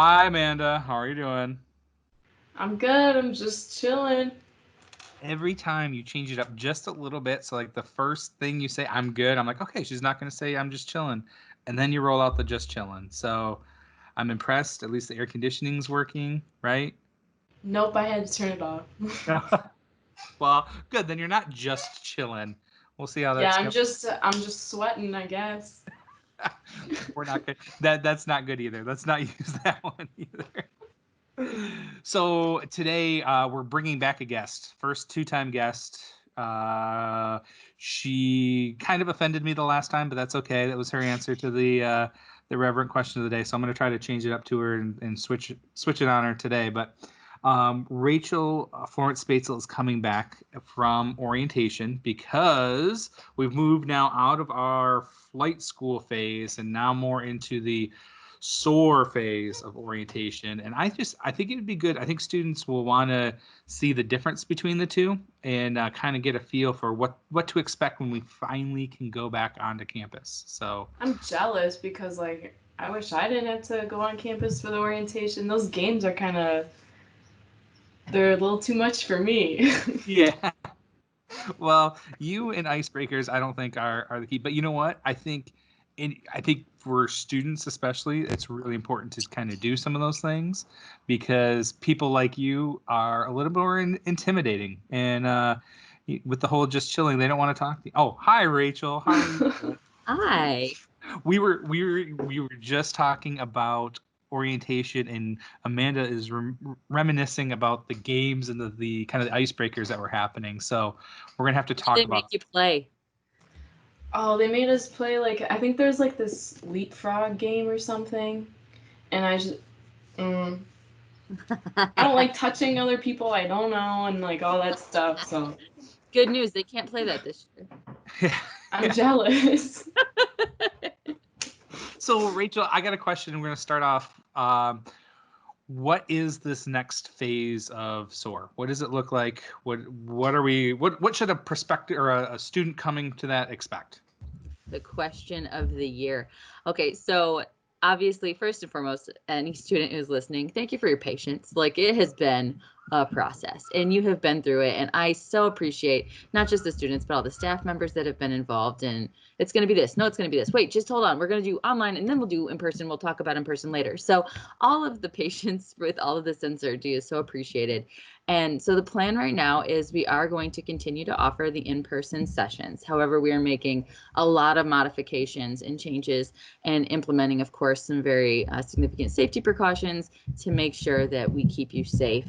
Hi, Amanda. How are you doing? I'm good. I'm just chilling. Every time you change it up just a little bit, so like the first thing you say, I'm good, I'm like, okay, she's not going to say I'm just chilling. And then you roll out the just chilling. So I'm impressed. At least the air conditioning's working, right? Nope, I had to turn it off. Well, good. Then you're not just chilling. We'll see how Yeah, that's I'm just sweating, I guess. we're not good. That's not good either. Let's not use that one either. So today we're bringing back a guest, first two-time guest. She kind of offended me the last time, but that's okay. That was her answer to the reverent question of the day. So I'm going to try to change it up to her and switch it on her today. But Rachel Florence-Spaetzel is coming back from orientation because we've moved now out of our flight school phase and now more into the SOAR phase of orientation. And I think it would be good. I think students will want to see the difference between the two and kind of get a feel for what to expect when we finally can go back onto campus. So I'm jealous because I wish I didn't have to go on campus for the orientation. Those games are they're a little too much for me. yeah. Well, you and icebreakers, I don't think are the key. But you know what? I think for students especially, it's really important to kind of do some of those things because people like you are a little more intimidating. And with the whole just chilling, they don't want to talk to you. Oh, hi, Rachel. How are you doing? Hi. We were just talking about orientation, and Amanda is reminiscing about the games and the kind of the icebreakers that were happening. So we're gonna have to What did talk they make about. you play? Oh, they made us play I think there's this leapfrog game or something, and mm, I don't like touching other people I don't know and all that stuff. So Good news, they can't play that this year. I'm jealous. So Rachel, I got a question. We're gonna start off. What is this next phase of SOAR? What does it look like? What are we? What should a prospective or a student coming to that expect? The question of the year. Okay, so obviously, first and foremost, any student who's listening, thank you for your patience. It has been a process and you have been through it. And I so appreciate not just the students, but all the staff members that have been involved. And it's going to be this. No, it's going to be this. Wait, just hold on. We're going to do online and then we'll do in person. We'll talk about in person later. So all of the patience with all of this uncertainty is so appreciated. And so the plan right now is we are going to continue to offer the in-person sessions. However, we are making a lot of modifications and changes and implementing, of course, some very significant safety precautions to make sure that we keep you safe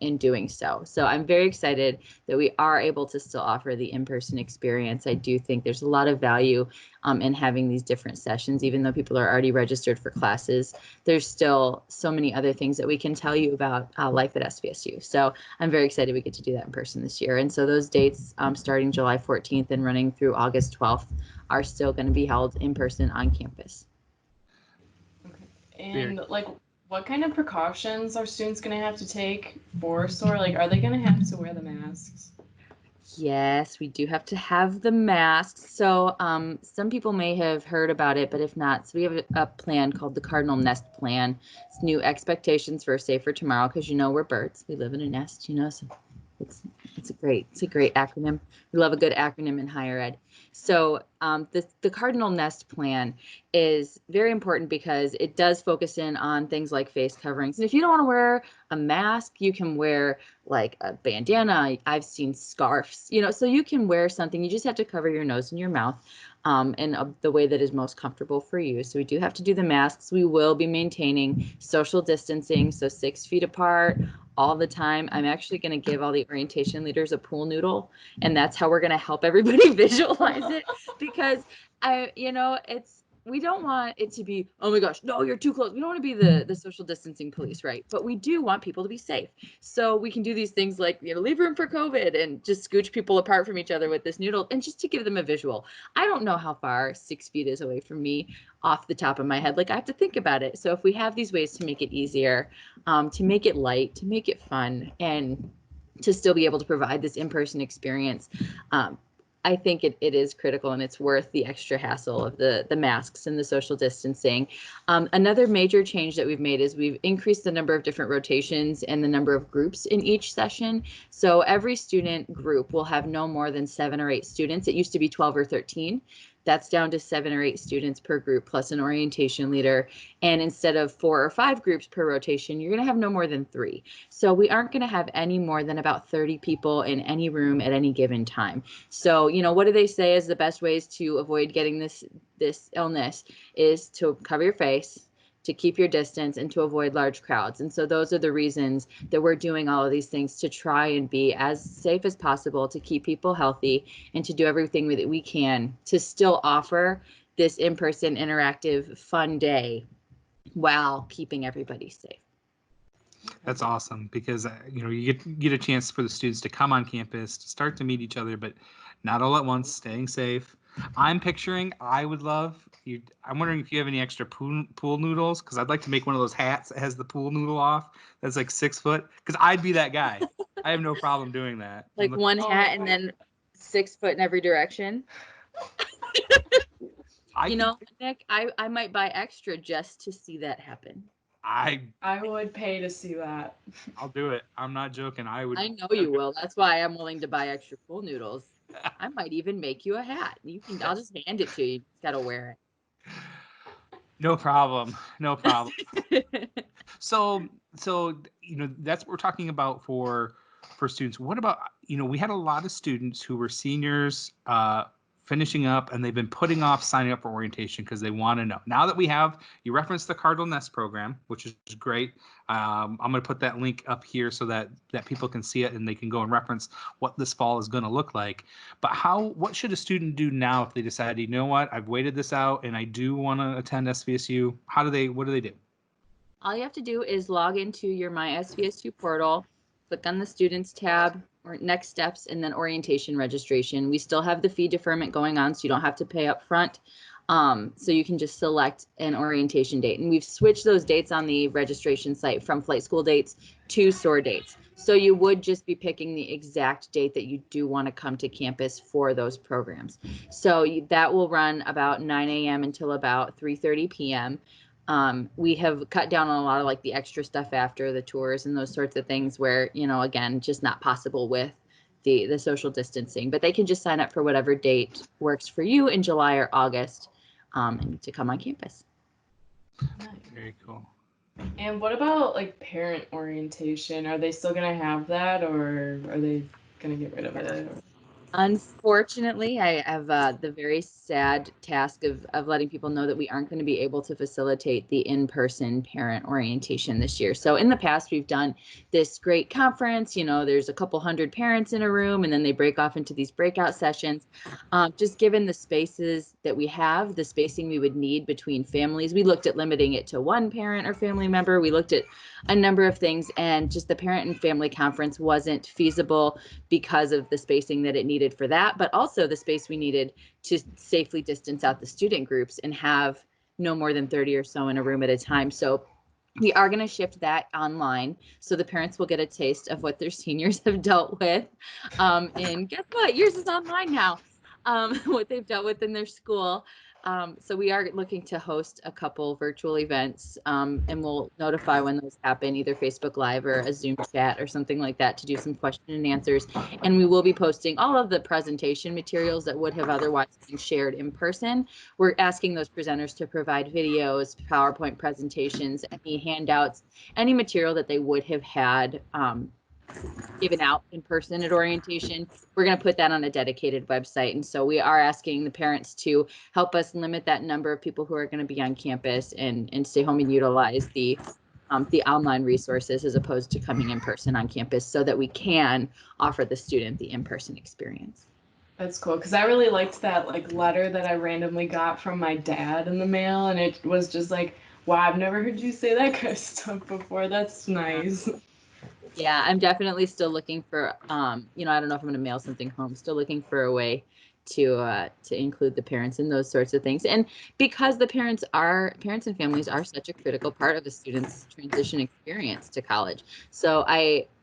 in doing so. So I'm very excited that we are able to still offer the in-person experience. I do think there's a lot of value in having these different sessions, even though people are already registered for classes. There's still so many other things that we can tell you about life at SVSU. So I'm very excited we get to do that in person this year. And so those dates starting July 14th and running through August 12th are still going to be held in person on campus. Okay. And what kind of precautions are students going to have to take for SOAR? Are they going to have to wear the masks? Yes, we do have to have the masks. So some people may have heard about it, but if not, so we have a plan called the Cardinal Nest Plan. It's new expectations for a safer tomorrow because we're birds. We live in a nest, so it's it's a great acronym. We love a good acronym in higher ed. So the Cardinal Nest Plan is very important because it does focus in on things like face coverings. And if you don't want to wear a mask, you can wear a bandana. I've seen scarves, so you can wear something. You just have to cover your nose and your mouth in the way that is most comfortable for you. So we do have to do the masks. We will be maintaining social distancing, so 6 feet apart all the time. I'm actually going to give all the orientation leaders a pool noodle, and that's how we're going to help everybody visualize it because we don't want it to be, oh my gosh, no, you're too close. We don't want to be the social distancing police, right? But we do want people to be safe. So we can do these things like, leave room for COVID and just scooch people apart from each other with this noodle and just to give them a visual. I don't know how far 6 feet is away from me off the top of my head. I have to think about it. So if we have these ways to make it easier, to make it light, to make it fun, and to still be able to provide this in-person experience, I think it is critical, and it's worth the extra hassle of the masks and the social distancing. Another major change that we've made is we've increased the number of different rotations and the number of groups in each session. So every student group will have no more than 7 or 8 students. It used to be 12 or 13. That's down to 7 or 8 students per group plus an orientation leader. And instead of 4 or 5 groups per rotation, you're going to have no more than 3. So we aren't going to have any more than about 30 people in any room at any given time. So, you know, what do they say is the best ways to avoid getting this illness is to cover your face, to keep your distance, and to avoid large crowds. And so those are the reasons that we're doing all of these things, to try and be as safe as possible, to keep people healthy, and to do everything that we can to still offer this in-person interactive fun day while keeping everybody safe. That's awesome, because you know, you get a chance for the students to come on campus, to start to meet each other, but not all at once, staying safe. I'm picturing, I would love you. I'm wondering if you have any extra pool noodles, because I'd like to make one of those hats that has the pool noodle off. That's like 6 foot, because I'd be that guy. I have no problem doing that. Like one hat and then 6 foot in every direction. You know, Nick, I might buy extra just to see that happen. I would pay to see that. I'll do it. I'm not joking. I would. I know you will. That's why I'm willing to buy extra pool noodles. I might even make you a hat. I'll just hand it to you. You just gotta wear No problem. No problem. it. So you know, that's what we're talking about for students. What about, you know, we had a lot of students who were seniors finishing up, and they've been putting off signing up for orientation because they want to know. Now that we have, you referenced the Cardinal Nest program, which is great. I'm going to put that link up here so that people can see it and they can go and reference what this fall is going to look like. But what should a student do now if they decide, you know what, I've waited this out and I do want to attend SVSU? What do they do? All you have to do is log into your My SVSU portal, click on the Students tab, or Next Steps, and then Orientation Registration. We still have the fee deferment going on, so you don't have to pay up front. So you can just select an orientation date. And we've switched those dates on the registration site from flight school dates to SOAR dates. So you would just be picking the exact date that you do want to come to campus for those programs. So that will run about 9 a.m. until about 3:30 p.m. We have cut down on a lot of like the extra stuff after the tours and those sorts of things where, you know, again, just not possible with the social distancing, but they can just sign up for whatever date works for you in July or August to come on campus. Very cool. And what about like parent orientation? Are they still gonna have that, or are they gonna get rid of it? Unfortunately, I have the very sad task of letting people know that we aren't going to be able to facilitate the in-person parent orientation this year. So in the past, we've done this great conference. You know, there's a couple hundred parents in a room, and then they break off into these breakout sessions. Just given the spaces that we have, the spacing we would need between families, we looked at limiting it to one parent or family member. We looked at a number of things, and just the parent and family conference wasn't feasible because of the spacing that it needed for that, but also the space we needed to safely distance out the student groups and have no more than 30 or so in a room at a time. So we are going to shift that online, so the parents will get a taste of what their seniors have dealt with. And guess what? Yours is online now. What they've dealt with in their school. So we are looking to host a couple virtual events, and we'll notify when those happen, either Facebook Live or a Zoom chat or something like that, to do some question and answers. And we will be posting all of the presentation materials that would have otherwise been shared in person. We're asking those presenters to provide videos, PowerPoint presentations, any handouts, any material that they would have had given out in person at orientation. We're going to put that on a dedicated website. And so we are asking the parents to help us limit that number of people who are going to be on campus and stay home and utilize the online resources as opposed to coming in person on campus, so that we can offer the student the in-person experience. That's cool, because I really liked that like letter that I randomly got from my dad in the mail, and it was just like, wow, I've never heard you say that kind of stuff before. That's nice. Yeah, I'm definitely still looking for, you know, I don't know if I'm going to mail something home. Still looking for a way to include the parents in those sorts of things. And because the parents and families are such a critical part of a student's transition experience to college. So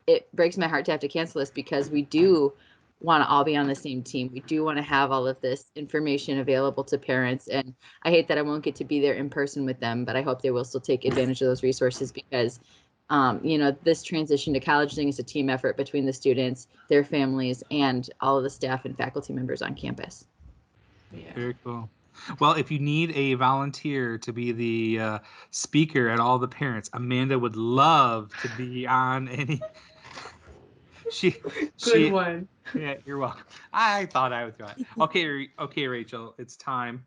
it breaks my heart to have to cancel this, because we do want to all be on the same team. We do want to have all of this information available to parents. And I hate that I won't get to be there in person with them, but I hope they will still take advantage of those resources because, this transition to college thing is a team effort between the students, their families, and all of the staff and faculty members on campus. Yeah. Very cool. Well, if you need a volunteer to be the speaker at all the parents, Amanda would love to be on any. Good one. Yeah, you're welcome. I thought I would do it. Okay, Rachel, it's time.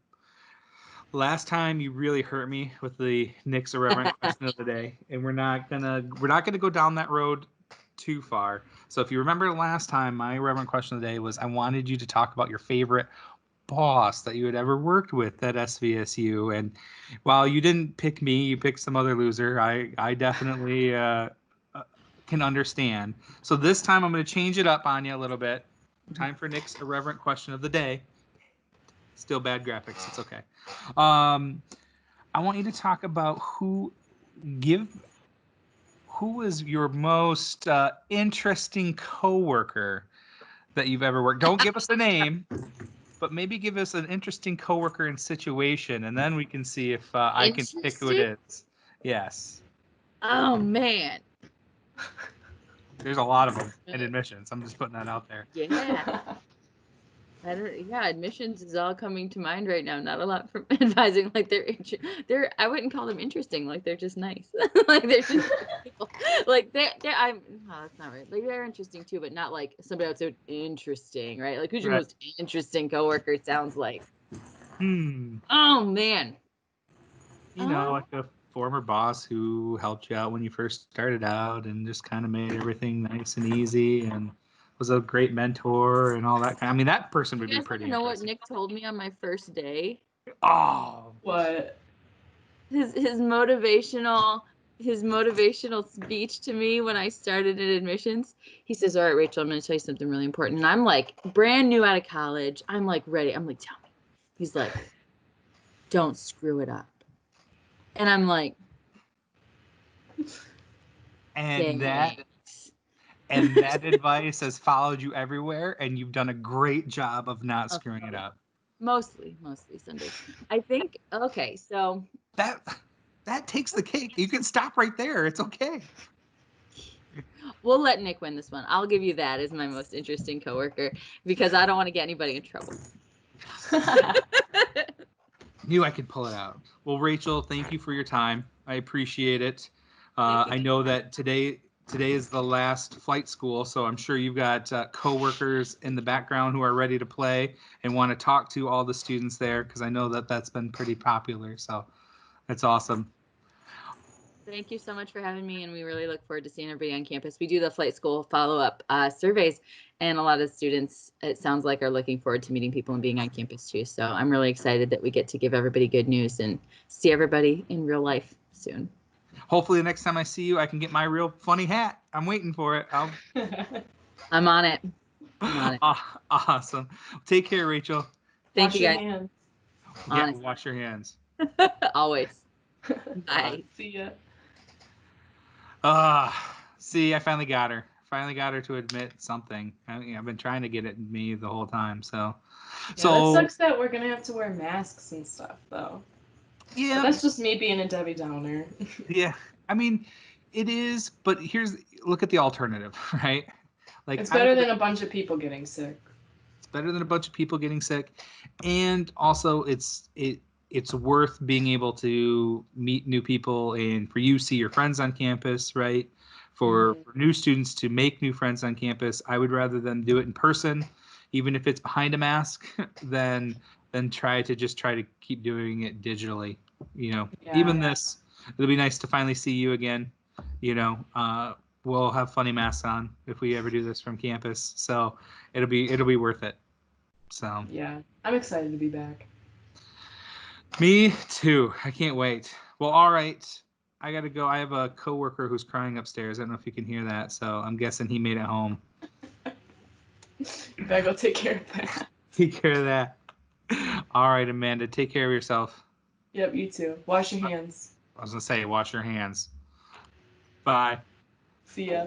Last time you really hurt me with the Nick's irreverent question of the day, and we're not gonna go down that road too far. So if you remember last time, my irreverent question of the day was I wanted you to talk about your favorite boss that you had ever worked with at SVSU. And while you didn't pick me, you picked some other loser. I definitely can understand. So this time I'm going to change it up on you a little bit. Time for Nick's irreverent question of the day. Still bad graphics. It's okay. I want you to talk about who was your most interesting coworker that you've ever worked. Don't give us a name, but maybe give us an interesting coworker and situation, and then we can see if I can pick who it is. Yes. Oh, man. There's a lot of them in admissions. I'm just putting that out there. Yeah. Admissions is all coming to mind right now. Not a lot from advising. Like they're I wouldn't call them interesting. Like they're just nice. Like they're just people. Like that's not right. Like they're interesting too, but not like somebody else so interesting, right? Like who's your most interesting coworker? It sounds like. Oh man. Like a former boss who helped you out when you first started out and just kind of made everything nice and easy and was a great mentor and all that kind. I mean, that person would be pretty. You know what Nick told me on my first day? Oh, what? His motivational speech to me when I started at admissions. He says, "All right, Rachel, I'm going to tell you something really important." And I'm like brand new out of college. I'm like ready. I'm like, "Tell me." He's like, "Don't screw it up." And I'm like, and that advice has followed you everywhere, and you've done a great job of not screwing it up. Mostly Sundays. I think. Okay, so that takes the cake. You can stop right there. It's okay. We'll let Nick win this one. I'll give you that as my most interesting coworker because I don't want to get anybody in trouble. Knew I could pull it out. Well, Rachel, thank you for your time. I appreciate it. I know that today is the last flight school, so I'm sure you've got coworkers in the background who are ready to play and want to talk to all the students there because I know that that's been pretty popular. So that's awesome. Thank you so much for having me, and we really look forward to seeing everybody on campus. We do the flight school follow-up surveys, and a lot of students, it sounds like, are looking forward to meeting people and being on campus too. So I'm really excited that we get to give everybody good news and see everybody in real life soon. Hopefully the next time I see you, I can get my real funny hat. I'm waiting for it. I'm on it. Awesome. Take care, Rachel. Thank you, guys. Wash your hands. Yeah, wash your hands. Always. Bye. See ya. See, I finally got her. Finally got her to admit something. I've been trying to get it in me the whole time. So it sucks that we're gonna have to wear masks and stuff, though. Yeah, but that's just me being a Debbie Downer. Yeah, I mean, it is. But look at the alternative, right? Like it's better than a bunch of people getting sick. It's better than a bunch of people getting sick, and also it's worth being able to meet new people and for you see your friends on campus, right? For new students to make new friends on campus, I would rather them do it in person, even if it's behind a mask, than try to keep doing it digitally. Even this, it'll be nice to finally see you again. We'll have funny masks on if we ever do this from campus, so it'll be worth it. So yeah, I'm excited to be back. Me too. I can't wait. Well, all right. I gotta go. I have a coworker who's crying upstairs. I don't know if you can hear that, so I'm guessing he made it home. You better go take care of that. Take care of that. All right, Amanda. Take care of yourself. Yep, you too. Wash your hands. I was gonna say, wash your hands. Bye. See ya.